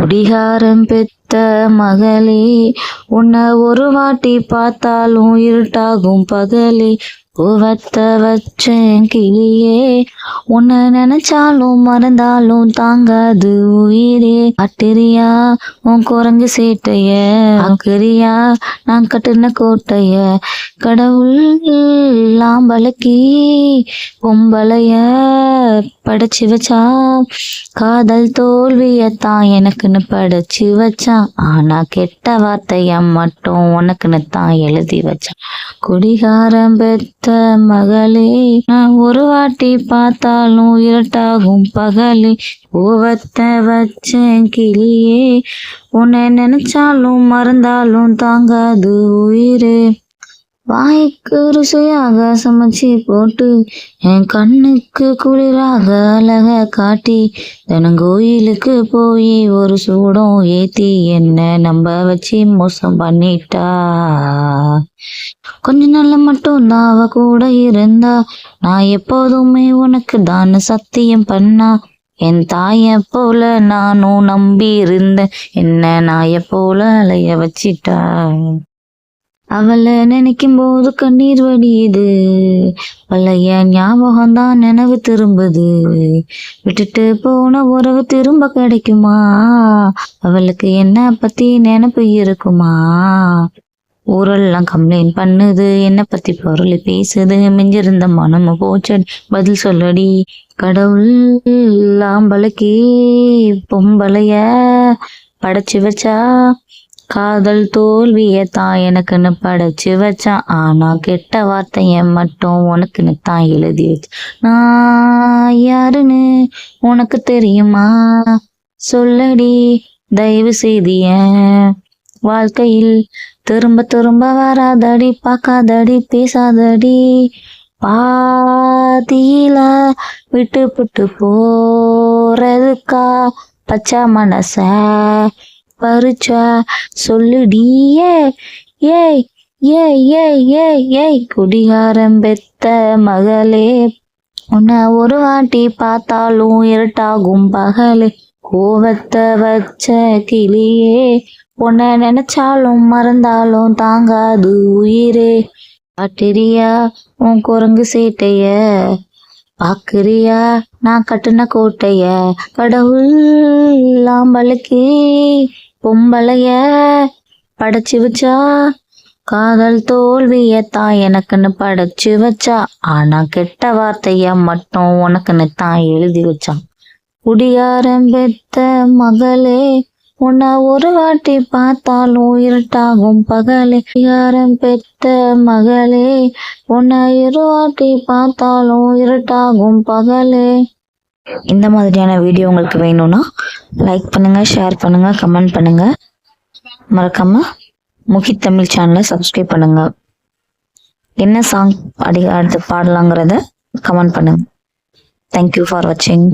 குடிகாரம் பெத்த மகளே, உன்னை ஒரு வாட்டி பார்த்தாலும் இருட்டாகும் பகலே. கோவத்த வச்சேன் கிளியே, உன்னை நினைச்சாலும் மறந்தாலும் தாங்காது உயிரே. காட்டுறியா உன் குரங்கு சேட்டைய, ஆக்குறியா நான் கட்டுன கோட்டைய. கடவுள் லாம்பலக்கி பொம்பளைய படைச்சு வச்சா, காதல் தோல்வியத்தான் எனக்குன்னு படைச்சு வச்சான். ஆனா கெட்ட வார்த்தைய மட்டும் உனக்குன்னு தான் எழுதி வச்சான். குடிகாரம் பெத்த மகளே, நான் ஒரு வாட்டி பார்த்தாலும் இருட்டாகும் பகலே. கோவத்தை வச்சேன் கிளியே, உன்னை நினைச்சாலும் மறந்தாலும் தாங்காது உயிரே. வாய்க்கு ருசியாக சமைச்சி போட்டு என் கண்ணுக்கு குளிராக அழக காட்டி, தினங்கோயிலுக்கு போய் ஒரு சூடம் ஏத்தி என்ன நம்ப வச்சு மோசம் பண்ணிட்டா. கொஞ்ச நாள்ல மட்டும் தான் அவ கூட இருந்தா, நான் எப்போதுமே உனக்கு தான் சத்தியம் பண்ணா. என் தாய போல நானும் நம்பி இருந்தேன், என்ன நாய போல அலைய வச்சிட்டா. அவளை நினைக்கும் போது கண்ணீர் வடியுது, பழைய ஞாபகம் தான் நினைவு திரும்புது. விட்டுட்டு போன உறவு திரும்ப கிடைக்குமா, அவளுக்கு என்ன பத்தி நினைப்பு இருக்குமா. ஊரெல்லாம் கம்ப்ளைண்ட் பண்ணுது, என்ன பத்தி பொருள் பேசுது, மிஞ்சிருந்த மனம போச்சு பதில் சொல்லடி. கடவுள் ஆம்பளைக்கு பொம்பளைய படைச்சு வச்சா, காதல் தோல்விய தான் எனக்குன்னு படைச்சு வச்சான். ஆனா கெட்ட வார்த்தைய மட்டும் உனக்குன்னு தான் எழுதி வச்ச. நான் யாருன்னு உனக்கு தெரியுமா, சொல்லடி தயவு செய்திய. வாழ்க்கையில் திரும்ப திரும்ப வராதடி, பார்க்காதடி, பேசாதடி. பாதியில விட்டு விட்டு போறதுக்கா பச்சை மனச பறிச்சா சொல்லுடியே. ஏய் ஏய் ஏய் ஏய் ஏய் குடிகாரம் பெத்த மகளே, உன்னை ஒரு வாட்டி பார்த்தாலும் இருட்டாகும் பகலே. கோவத்தை வச்ச கிளியே, உன்னை நினைச்சாலும் மறந்தாலும் தாங்காது உயிரே. காட்டுறியா உன் குரங்கு சேட்டைய, பாக்குறியா நான் கட்டுன கோட்டைய. கடவுள் லாம்பலுக்கு பொம்பளைய படைச்சு வச்சா, காதல் தோல்வியத்தான் எனக்குன்னு படைச்சு வச்சா. ஆனா கெட்ட வார்த்தைய மட்டும் உனக்குன்னு தான் எழுதி வச்சான். குடிகாரம் பெத்த மகளே, உன்னை ஒரு வாட்டி பார்த்தாலும் இருட்டாகும் பகலே. குடிகாரம் பெத்த மகளே, உன்னை ஒரு வாட்டி பார்த்தாலும் இருட்டாகும் பகலே. இந்த மாதிரியான வீடியோ உங்களுக்கு வேணும்னா லைக் பண்ணுங்க, ஷேர் பண்ணுங்க, கமெண்ட் பண்ணுங்க. மறக்காம முகித்தமிழ் சேனலை சப்ஸ்கிரைப் பண்ணுங்க. என்ன சாங் அடுத்து பாடலாங்கிறத கமெண்ட் பண்ணுங்க. தேங்க்யூ ஃபார் வாட்சிங்.